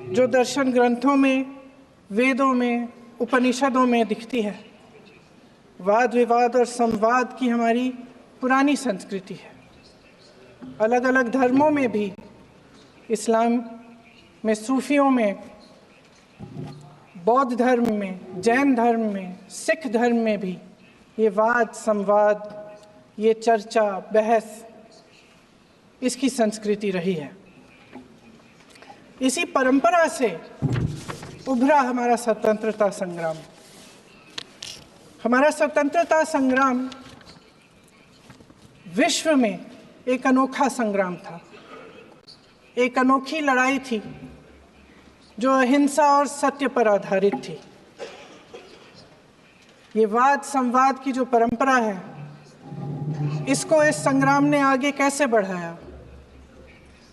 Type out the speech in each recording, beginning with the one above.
जो दर्शन ग्रंथों में, वेदों में, उपनिषदों में दिखती है। वाद विवाद और संवाद की हमारी पुरानी संस्कृति है। अलग अलग धर्मों में भी, इस्लाम में, सूफियों में, बौद्ध धर्म में, जैन धर्म में, सिख धर्म में भी ये वाद संवाद, ये चर्चा बहस, इसकी संस्कृति रही है। इसी परंपरा से उभरा हमारा स्वतंत्रता संग्राम। हमारा स्वतंत्रता संग्राम विश्व में एक अनोखा संग्राम था, एक अनोखी लड़ाई थी जो अहिंसा और सत्य पर आधारित थी। ये वाद संवाद की जो परंपरा है, इसको इस संग्राम ने आगे कैसे बढ़ाया?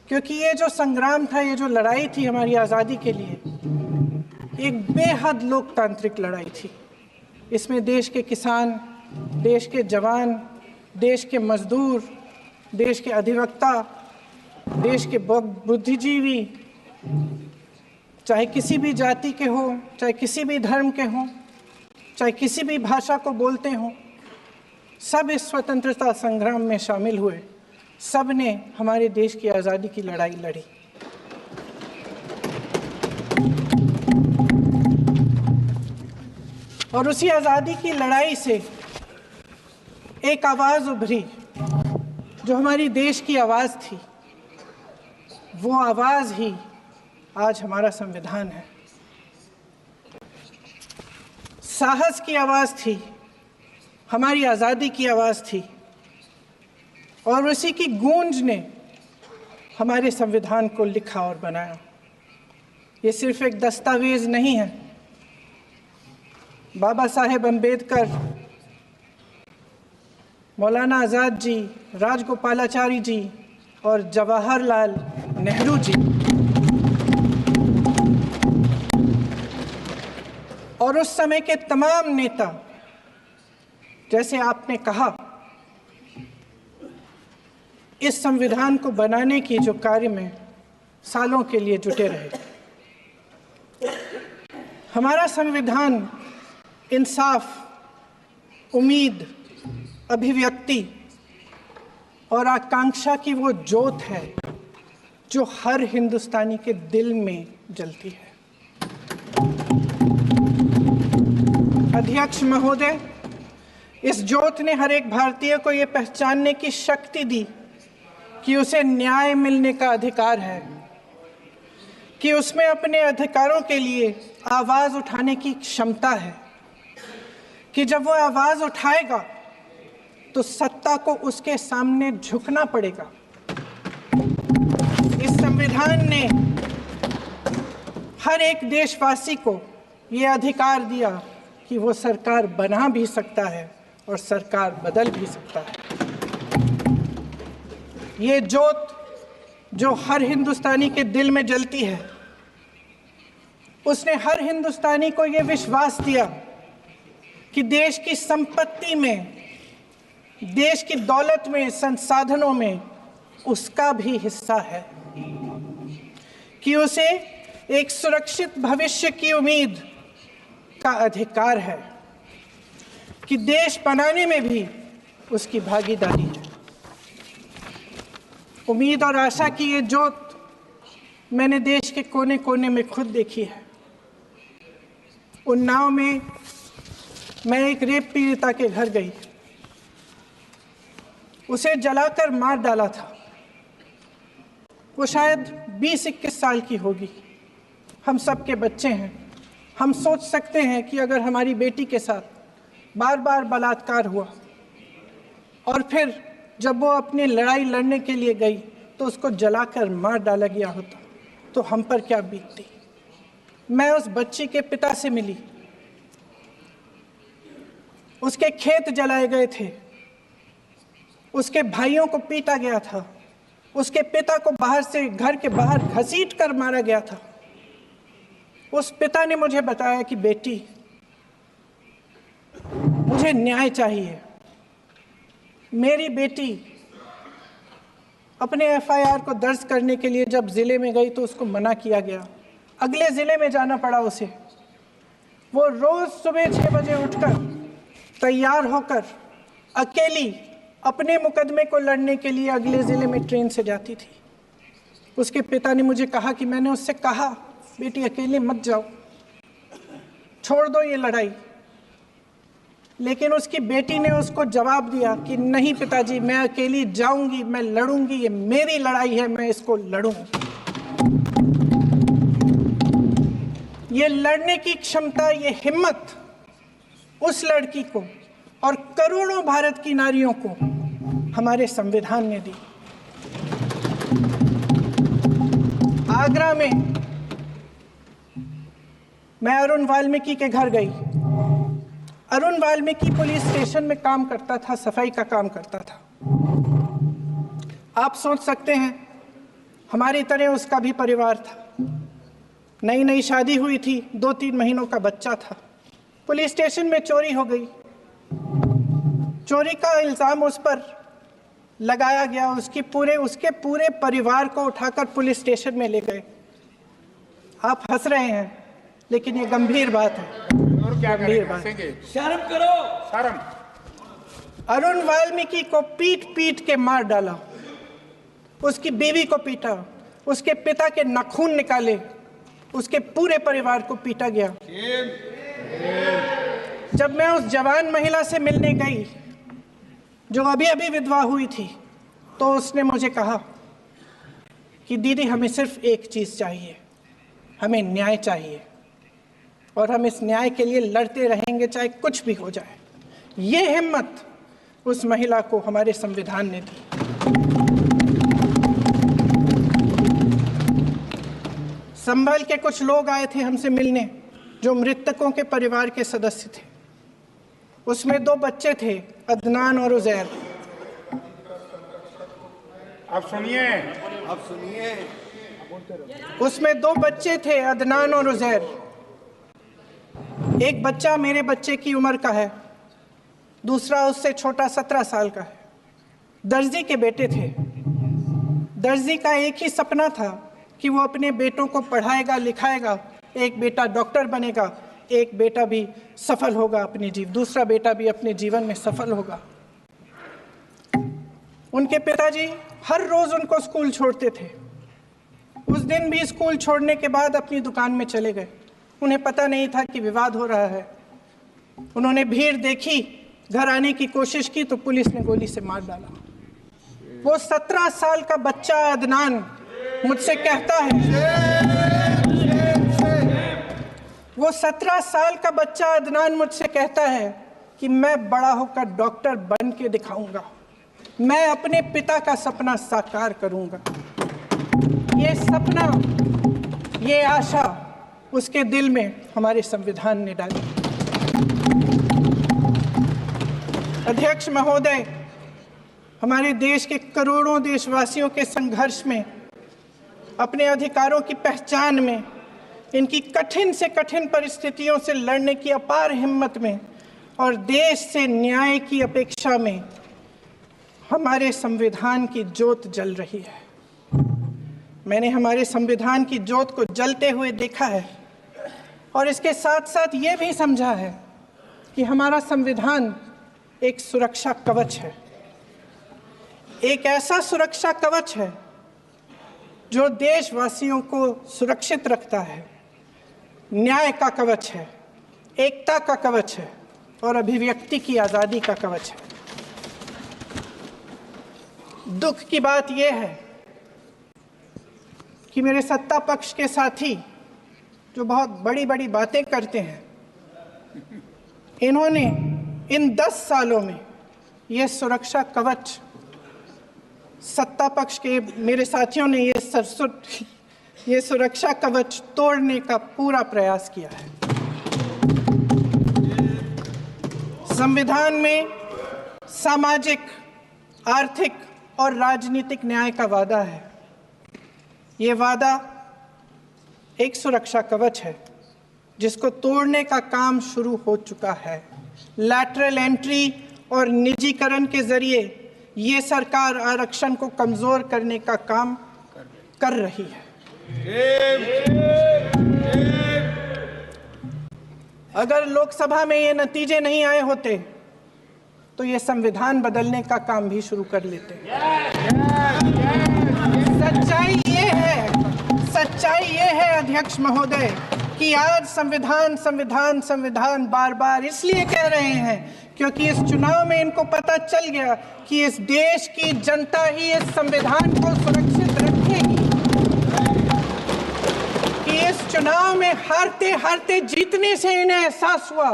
क्योंकि ये जो संग्राम था, ये जो लड़ाई थी हमारी आज़ादी के लिए, एक बेहद लोकतांत्रिक लड़ाई थी। इसमें देश के किसान, देश के जवान, देश के मजदूर, देश के अधिवक्ता, देश के बुद्धिजीवी, चाहे किसी भी जाति के हों, चाहे किसी भी धर्म के हों, चाहे किसी भी भाषा को बोलते हों, सब इस स्वतंत्रता संग्राम में शामिल हुए। सब ने हमारे देश की आज़ादी की लड़ाई लड़ी। और उसी आज़ादी की लड़ाई से एक आवाज़ उभरी जो हमारी देश की आवाज़ थी। वो आवाज़ ही आज हमारा संविधान है। साहस की आवाज़ थी, हमारी आज़ादी की आवाज़ थी, और उसी की गूंज ने हमारे संविधान को लिखा और बनाया। ये सिर्फ एक दस्तावेज नहीं है। बाबा साहेब अम्बेडकर, मौलाना आज़ाद जी, राजगोपालाचारी जी और जवाहरलाल नेहरू जी और उस समय के तमाम नेता, जैसे आपने कहा, इस संविधान को बनाने की जो कार्य में सालों के लिए जुटे रहे। हमारा संविधान इंसाफ, उम्मीद, अभिव्यक्ति और आकांक्षा की वो ज्योत है जो हर हिंदुस्तानी के दिल में जलती है। अध्यक्ष महोदय, इस ज्योत ने हर एक भारतीय को ये पहचानने की शक्ति दी कि उसे न्याय मिलने का अधिकार है, कि उसमें अपने अधिकारों के लिए आवाज़ उठाने की क्षमता है, कि जब वो आवाज़ उठाएगा तो सत्ता को उसके सामने झुकना पड़ेगा। इस संविधान ने हर एक देशवासी को ये अधिकार दिया कि वो सरकार बना भी सकता है और सरकार बदल भी सकता है। ये ज्योत जो हर हिंदुस्तानी के दिल में जलती है, उसने हर हिंदुस्तानी को ये विश्वास दिया कि देश की संपत्ति में, देश की दौलत में, संसाधनों में उसका भी हिस्सा है, कि उसे एक सुरक्षित भविष्य की उम्मीद का अधिकार है, कि देश बनाने में भी उसकी भागीदारी है। उम्मीद और आशा की ये ज्योत मैंने देश के कोने कोने में खुद देखी है। उन्नाव में मैं एक रेप पीड़िता के घर गई, उसे जलाकर मार डाला था। वो शायद 20-21 साल की होगी। हम सब के बच्चे हैं। हम सोच सकते हैं कि अगर हमारी बेटी के साथ बार बार बलात्कार हुआ और फिर जब वो अपनी लड़ाई लड़ने के लिए गई तो उसको जलाकर मार डाला गया होता तो हम पर क्या बीतती। मैं उस बच्ची के पिता से मिली। उसके खेत जलाए गए थे, उसके भाइयों को पीटा गया था, उसके पिता को बाहर से, घर के बाहर घसीट कर मारा गया था। उस पिता ने मुझे बताया कि बेटी, मुझे न्याय चाहिए। मेरी बेटी अपने एफआईआर को दर्ज करने के लिए जब जिले में गई तो उसको मना किया गया। अगले ज़िले में जाना पड़ा उसे। वो रोज़ सुबह 6 बजे उठकर तैयार होकर अकेली अपने मुकदमे को लड़ने के लिए अगले ज़िले में ट्रेन से जाती थी। उसके पिता ने मुझे कहा कि मैंने उससे कहा, बेटी अकेले मत जाओ, छोड़ दो ये लड़ाई। लेकिन उसकी बेटी ने उसको जवाब दिया कि नहीं पिताजी, मैं अकेली जाऊंगी, मैं लड़ूंगी, ये मेरी लड़ाई है, मैं इसको लड़ूंगी। ये लड़ने की क्षमता, ये हिम्मत उस लड़की को और करोड़ों भारत की नारियों को हमारे संविधान ने दी। आगरा में मैं अरुण वाल्मीकि के घर गई। अरुण वाल्मीकि पुलिस स्टेशन में काम करता था, सफाई का काम करता था। आप सोच सकते हैं हमारी तरह उसका भी परिवार था। नई नई शादी हुई थी, 2-3 महीनों का बच्चा था। पुलिस स्टेशन में चोरी हो गई। चोरी का इल्ज़ाम उस पर लगाया गया। उसके पूरे परिवार को उठाकर पुलिस स्टेशन में ले गए। आप हंस रहे हैं, लेकिन ये गंभीर बात है। गंभीर बात। शर्म करो, शर्म। अरुण वाल्मीकि को पीट पीट के मार डाला, उसकी बीवी को पीटा, उसके पिता के नाखून निकाले, उसके पूरे परिवार को पीटा गया। जब मैं उस जवान महिला से मिलने गई जो अभी अभी विधवा हुई थी, तो उसने मुझे कहा कि दीदी, हमें सिर्फ एक चीज़ चाहिए, हमें न्याय चाहिए और हम इस न्याय के लिए लड़ते रहेंगे, चाहे कुछ भी हो जाए। ये हिम्मत उस महिला को हमारे संविधान ने दी। संभल के कुछ लोग आए थे हमसे मिलने जो मृतकों के परिवार के सदस्य थे। उसमें 2 बच्चे थे, अदनान और उजैर। अब सुनिए। उसमें 2 बच्चे थे, अदनान और उजैर। एक बच्चा मेरे बच्चे की उम्र का है, दूसरा उससे छोटा 17 साल का है। दर्जी के बेटे थे। दर्जी का एक ही सपना था कि वो अपने बेटों को पढ़ाएगा, लिखाएगा। एक बेटा डॉक्टर बनेगा, एक बेटा भी सफल होगा दूसरा बेटा भी अपने जीवन में सफल होगा। उनके पिताजी हर रोज उनको स्कूल छोड़ते थे। उस दिन भी स्कूल छोड़ने के बाद अपनी दुकान में चले गए। उन्हें पता नहीं था कि विवाद हो रहा है। उन्होंने भीड़ देखी, घर आने की कोशिश की तो पुलिस ने गोली से मार डाला। वो 17 साल का बच्चा अदनान मुझसे कहता है, वो 17 साल का बच्चा अदनान मुझसे कहता है कि मैं बड़ा होकर डॉक्टर बन के दिखाऊंगा, मैं अपने पिता का सपना साकार करूंगा। ये सपना, ये आशा उसके दिल में हमारे संविधान ने डाली। अध्यक्ष महोदय, हमारे देश के करोड़ों देशवासियों के संघर्ष में, अपने अधिकारों की पहचान में, इनकी कठिन से कठिन परिस्थितियों से लड़ने की अपार हिम्मत में और देश से न्याय की अपेक्षा में हमारे संविधान की ज्योत जल रही है। मैंने हमारे संविधान की ज्योत को जलते हुए देखा है और इसके साथ साथ ये भी समझा है कि हमारा संविधान एक सुरक्षा कवच है। एक ऐसा सुरक्षा कवच है जो देशवासियों को सुरक्षित रखता है, न्याय का कवच है, एकता का कवच है और अभिव्यक्ति की आज़ादी का कवच है। दुख की बात यह है कि मेरे सत्ता पक्ष के साथी जो बहुत बड़ी बड़ी बातें करते हैं, इन्होंने इन 10 सालों में ये सुरक्षा कवच, सत्ता पक्ष के मेरे साथियों ने ये सुरक्षा कवच तोड़ने का पूरा प्रयास किया है। संविधान में सामाजिक, आर्थिक और राजनीतिक न्याय का वादा है। ये वादा एक सुरक्षा कवच है जिसको तोड़ने का काम शुरू हो चुका है। लैटरल एंट्री और निजीकरण के जरिए ये सरकार आरक्षण को कमजोर करने का काम कर रही है। अगर लोकसभा में ये नतीजे नहीं आए होते तो ये संविधान बदलने का काम भी शुरू कर लेते। सच्चाई ये है अध्यक्ष महोदय कि आज संविधान बार बार इसलिए कह रहे हैं क्योंकि इस चुनाव में इनको पता चल गया कि इस देश की जनता ही इस संविधान को सुरक्षित रखेगी, कि इस चुनाव में हारते हारते जीतने से इन्हें एहसास हुआ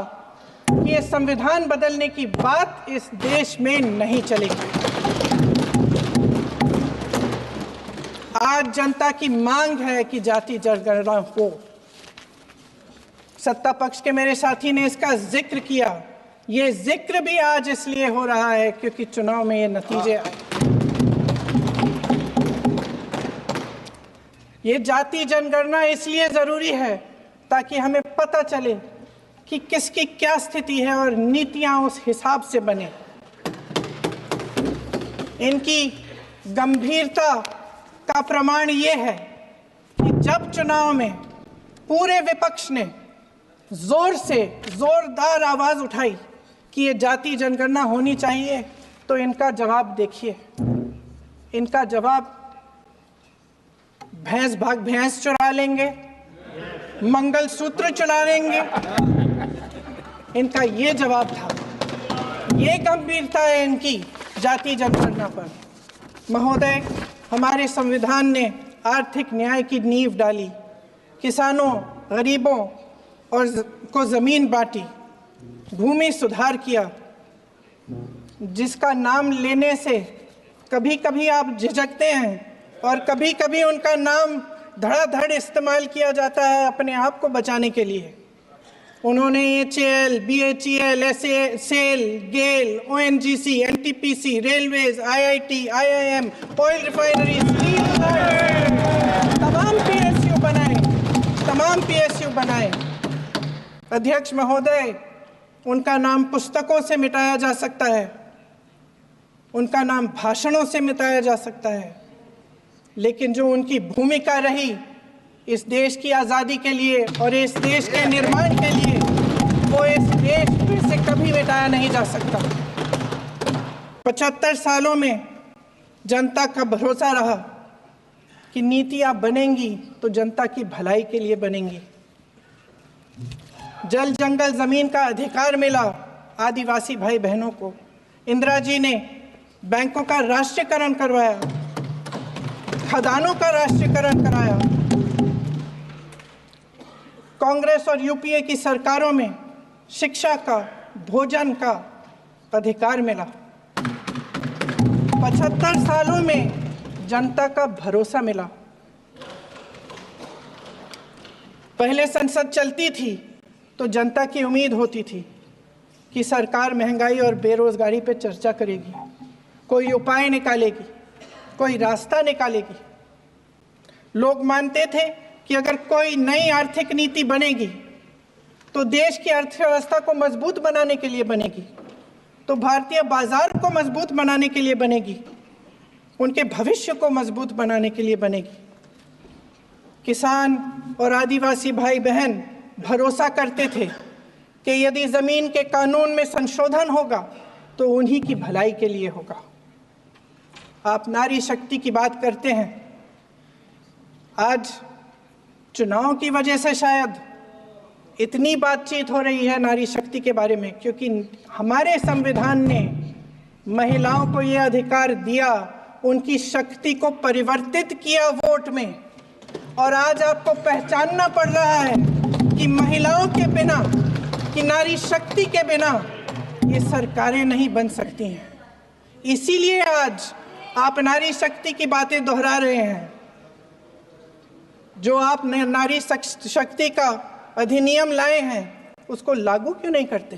कि ये संविधान बदलने की बात इस देश में नहीं चलेगी। आज जनता की मांग है कि जाति जनगणना हो। सत्ता पक्ष के मेरे साथी ने इसका जिक्र किया। ये जिक्र भी आज इसलिए हो रहा है क्योंकि चुनाव में ये नतीजे आए। ये जाति जनगणना इसलिए जरूरी है ताकि हमें पता चले कि किसकी क्या स्थिति है और नीतियां उस हिसाब से बने। इनकी गंभीरता का प्रमाण ये है कि जब चुनाव में पूरे विपक्ष ने जोरदार आवाज उठाई कि ये जाति जनगणना होनी चाहिए, तो इनका जवाब देखिए। इनका जवाब भैंस भाग भैंस चुरा लेंगे, मंगलसूत्र चुरा लेंगे, इनका ये जवाब था। ये गंभीरता है इनकी जाति जनगणना पर। महोदय, हमारे संविधान ने आर्थिक न्याय की नींव डाली, किसानों, गरीबों और को जमीन बांटी, भूमि सुधार किया, जिसका नाम लेने से कभी कभी आप झिझकते हैं और कभी कभी उनका नाम धड़ाधड़ इस्तेमाल किया जाता है अपने आप को बचाने के लिए। उन्होंने HAL, BHEL, SAIL, GAIL, ONGC, NTPC, railways, IIT, IIM, oil refinery, तमाम PSU बनाए। अध्यक्ष महोदय, उनका नाम पुस्तकों से मिटाया जा सकता है, उनका नाम भाषणों से मिटाया जा सकता है, लेकिन जो उनकी भूमिका रही इस देश की आज़ादी के लिए और इस देश के निर्माण के लिए, वो इस देश से कभी मिटाया नहीं जा सकता। 75 सालों में जनता का भरोसा रहा कि नीतियां बनेंगी तो जनता की भलाई के लिए बनेंगी। जल जंगल जमीन का अधिकार मिला आदिवासी भाई बहनों को। इंदिरा जी ने बैंकों का राष्ट्रीयकरण करवाया, खदानों का राष्ट्रीयकरण कराया। कांग्रेस और यूपीए की सरकारों में शिक्षा का, भोजन का अधिकार मिला। 75 सालों में जनता का भरोसा मिला। पहले संसद चलती थी तो जनता की उम्मीद होती थी कि सरकार महंगाई और बेरोजगारी पर चर्चा करेगी, कोई उपाय निकालेगी, कोई रास्ता निकालेगी। लोग मानते थे कि अगर कोई नई आर्थिक नीति बनेगी तो देश की अर्थव्यवस्था को मजबूत बनाने के लिए बनेगी, तो भारतीय बाजार को मजबूत बनाने के लिए बनेगी, उनके भविष्य को मजबूत बनाने के लिए बनेगी। किसान और आदिवासी भाई बहन भरोसा करते थे कि यदि जमीन के कानून में संशोधन होगा तो उन्हीं की भलाई के लिए होगा। आप नारी शक्ति की बात करते हैं। आज चुनाव की वजह से शायद इतनी बातचीत हो रही है नारी शक्ति के बारे में, क्योंकि हमारे संविधान ने महिलाओं को यह अधिकार दिया, उनकी शक्ति को परिवर्तित किया वोट में। और आज आपको पहचानना पड़ रहा है कि महिलाओं के बिना, कि नारी शक्ति के बिना ये सरकारें नहीं बन सकती हैं। इसीलिए आज आप नारी शक्ति की बातें दोहरा रहे हैं। जो आप नारी शक्ति का अधिनियम लाए हैं उसको लागू क्यों नहीं करते?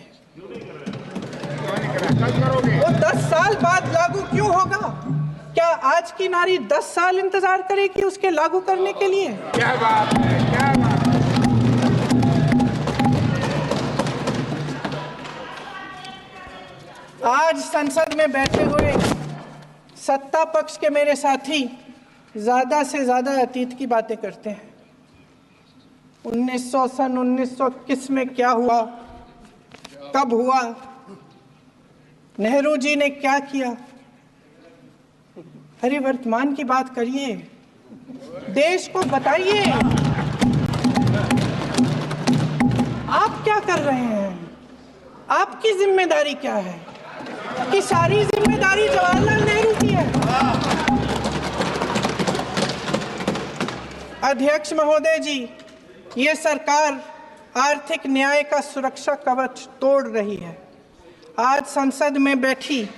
वो 10 साल बाद लागू क्यों होगा? क्या आज की नारी 10 साल इंतजार करेगी उसके लागू करने के लिए? क्या बात है, क्या बात है। आज संसद में बैठे हुए सत्ता पक्ष के मेरे साथी ज्यादा से ज्यादा अतीत की बातें करते हैं। सन 1921 में क्या हुआ, कब हुआ, नेहरू जी ने क्या किया? अरे वर्तमान की बात करिए, देश को बताइए आप क्या कर रहे हैं, आपकी जिम्मेदारी क्या है? कि सारी जिम्मेदारी जवाहरलाल नेहरू की है। अध्यक्ष महोदय जी, ये सरकार आर्थिक न्याय का सुरक्षा कवच तोड़ रही है। आज संसद में बैठी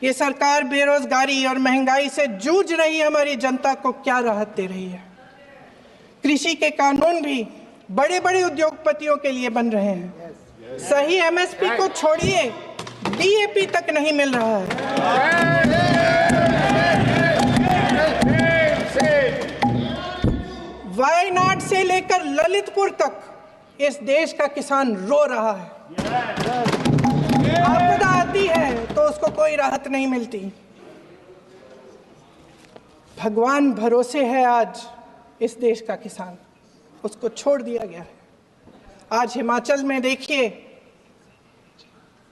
ये सरकार बेरोजगारी और महंगाई से जूझ रही हमारी जनता को क्या राहत दे रही है? कृषि के कानून भी बड़े बड़े उद्योगपतियों के लिए बन रहे हैं। सही एमएसपी को छोड़िए, डीएपी तक नहीं मिल रहा है। वायनाड से लेकर ललितपुर तक इस देश का किसान रो रहा है। आपदा आती है तो उसको कोई राहत नहीं मिलती। भगवान भरोसे है आज इस देश का किसान, उसको छोड़ दिया गया है। आज हिमाचल में देखिए,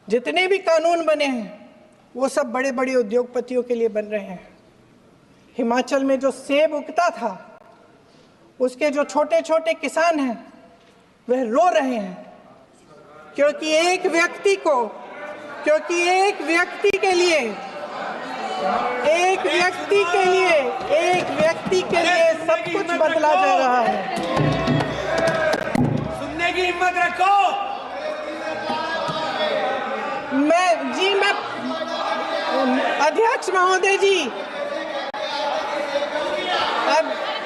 जितने भी कानून बने हैं वो सब बड़े बड़े उद्योगपतियों के लिए बन रहे हैं। हिमाचल में जो सेब उगता था, उसके जो छोटे छोटे किसान हैं वह रो रहे हैं, क्योंकि एक व्यक्ति के लिए सब कुछ बदला जा रहा है। सुनने की हिम्मत रखो। मैं अध्यक्ष महोदय जी,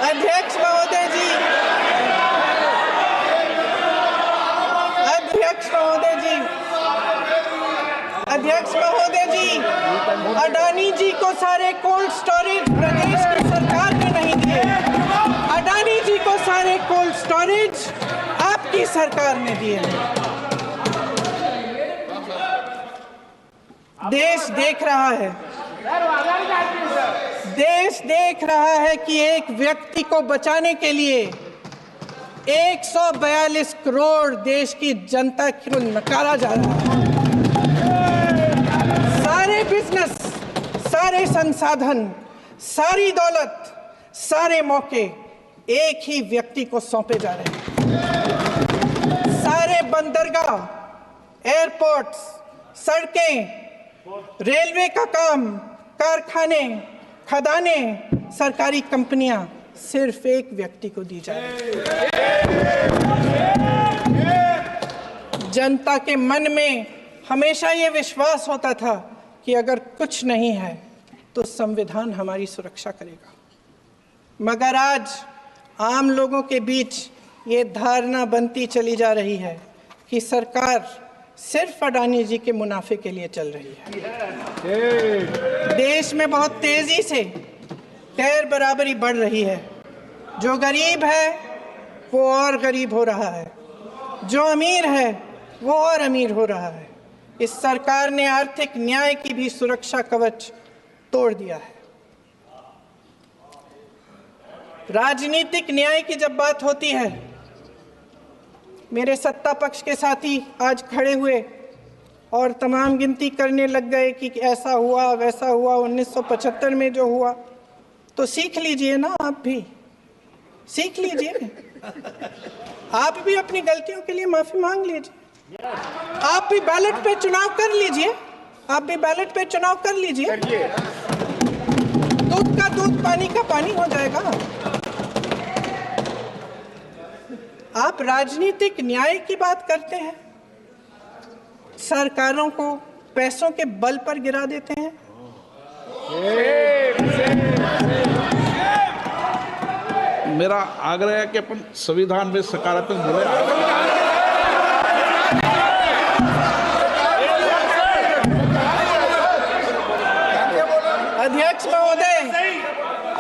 अध्यक्ष महोदय जी, अडानी जी को सारे कोल्ड स्टोरेज प्रदेश की सरकार ने नहीं दिए। अडानी जी को सारे कोल्ड स्टोरेज आपकी सरकार ने दिए हैं। देश देख रहा है कि एक व्यक्ति को बचाने के लिए 142 करोड़ देश की जनता को नकारा जा रहा है। सारे बिजनेस, सारे संसाधन, सारी दौलत, सारे मौके एक ही व्यक्ति को सौंपे जा रहे हैं। सारे बंदरगाह, एयरपोर्ट्स, सड़कें, रेलवे का काम, कारखाने, खदाने, सरकारी कंपनियां सिर्फ एक व्यक्ति को दी जा रही है। जनता के मन में हमेशा ये विश्वास होता था कि अगर कुछ नहीं है तो संविधान हमारी सुरक्षा करेगा, मगर आज आम लोगों के बीच ये धारणा बनती चली जा रही है कि सरकार सिर्फ अडानी जी के मुनाफे के लिए चल रही है। देश में बहुत तेजी से गैर बराबरी बढ़ रही है। जो गरीब है वो और गरीब हो रहा है, जो अमीर है वो और अमीर हो रहा है। इस सरकार ने आर्थिक न्याय की भी सुरक्षा कवच तोड़ दिया है। राजनीतिक न्याय की जब बात होती है, मेरे सत्ता पक्ष के साथी आज खड़े हुए और तमाम गिनती करने लग गए कि ऐसा हुआ वैसा हुआ, 1975 में जो हुआ। तो सीख लीजिए ना, आप भी सीख लीजिए, आप भी अपनी गलतियों के लिए माफी मांग लीजिए। आप भी बैलेट पे चुनाव कर लीजिए, दूध का दूध, पानी का पानी हो जाएगा। आप राजनीतिक न्याय की बात करते हैं, सरकारों को पैसों के बल पर गिरा देते हैं। मेरा आग्रह है कि अपन संविधान में सकारात्मक बोले।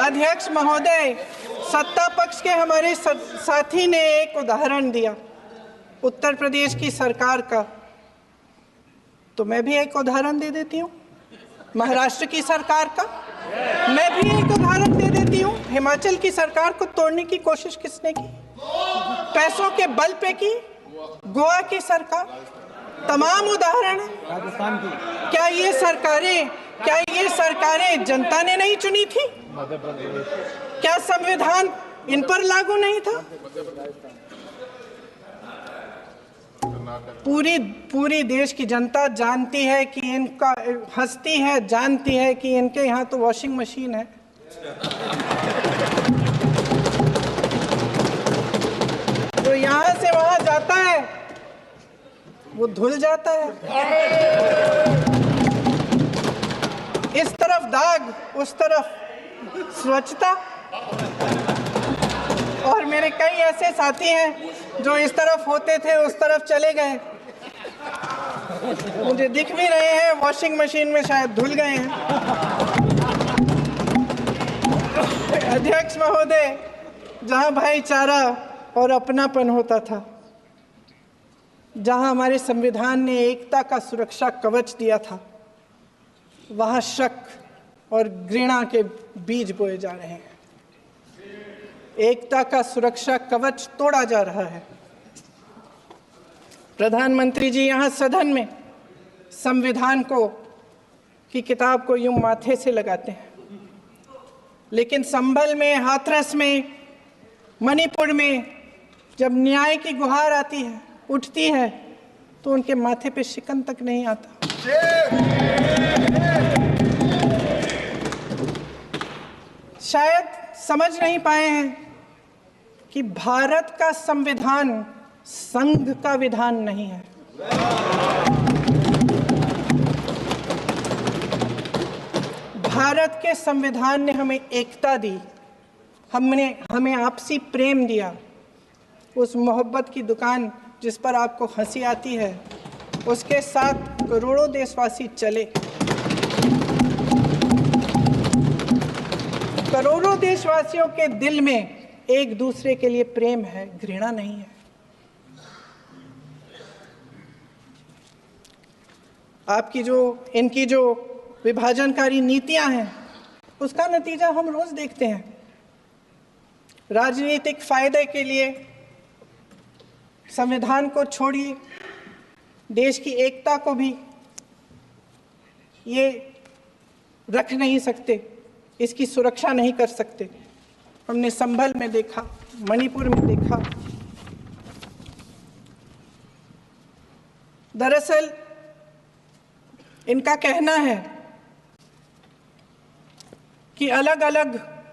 अध्यक्ष महोदय, सत्ता पक्ष के हमारे साथी ने एक उदाहरण दिया उत्तर प्रदेश की सरकार का, तो मैं भी एक उदाहरण दे देती हूँ महाराष्ट्र की सरकार का। मैं भी एक उदाहरण दे देती हूँ, हिमाचल की सरकार को तोड़ने की कोशिश किसने की? पैसों के बल पे की, गोवा की सरकार, तमाम उदाहरण हैं। राजस्थान की, क्या ये सरकारें जनता ने नहीं चुनी थी? मध्य प्रदेश, क्या संविधान इन पर लागू नहीं था? पूरी देश की जनता जानती है कि इनका, हंसती है, जानती है कि इनके यहाँ तो वॉशिंग मशीन है। तो यहाँ से वहां जाता है, वो धुल जाता है। इस तरफ दाग, उस तरफ स्वच्छता। और मेरे कई ऐसे साथी हैं जो इस तरफ होते थे, उस तरफ चले गए। मुझे दिख भी रहे हैं, वॉशिंग मशीन में शायद धुल गए हैं। अध्यक्ष महोदय, जहां भाईचारा और अपनापन होता था, जहां हमारे संविधान ने एकता का सुरक्षा कवच दिया था, वहां शक और घृणा के बीज बोए जा रहे हैं। एकता का सुरक्षा कवच तोड़ा जा रहा है। प्रधानमंत्री जी यहाँ सदन में संविधान की किताब को यूं माथे से लगाते हैं, लेकिन संभल में, हाथरस में, मणिपुर में जब न्याय की गुहार आती है, उठती है, तो उनके माथे पे शिकन तक नहीं आता। शायद समझ नहीं पाए हैं कि भारत का संविधान संघ का विधान नहीं है। भारत के संविधान ने हमें एकता दी, हमें आपसी प्रेम दिया। उस मोहब्बत की दुकान जिस पर आपको हंसी आती है, उसके साथ करोड़ों देशवासी चले। करोड़ों देशवासियों के दिल में एक दूसरे के लिए प्रेम है, घृणा नहीं है। इनकी जो विभाजनकारी नीतियां हैं, उसका नतीजा हम रोज देखते हैं। राजनीतिक फायदे के लिए संविधान को छोड़िए, देश की एकता को भी ये रख नहीं सकते, इसकी सुरक्षा नहीं कर सकते। हमने संभल में देखा, मणिपुर में देखा। दरअसल इनका कहना है कि अलग अलग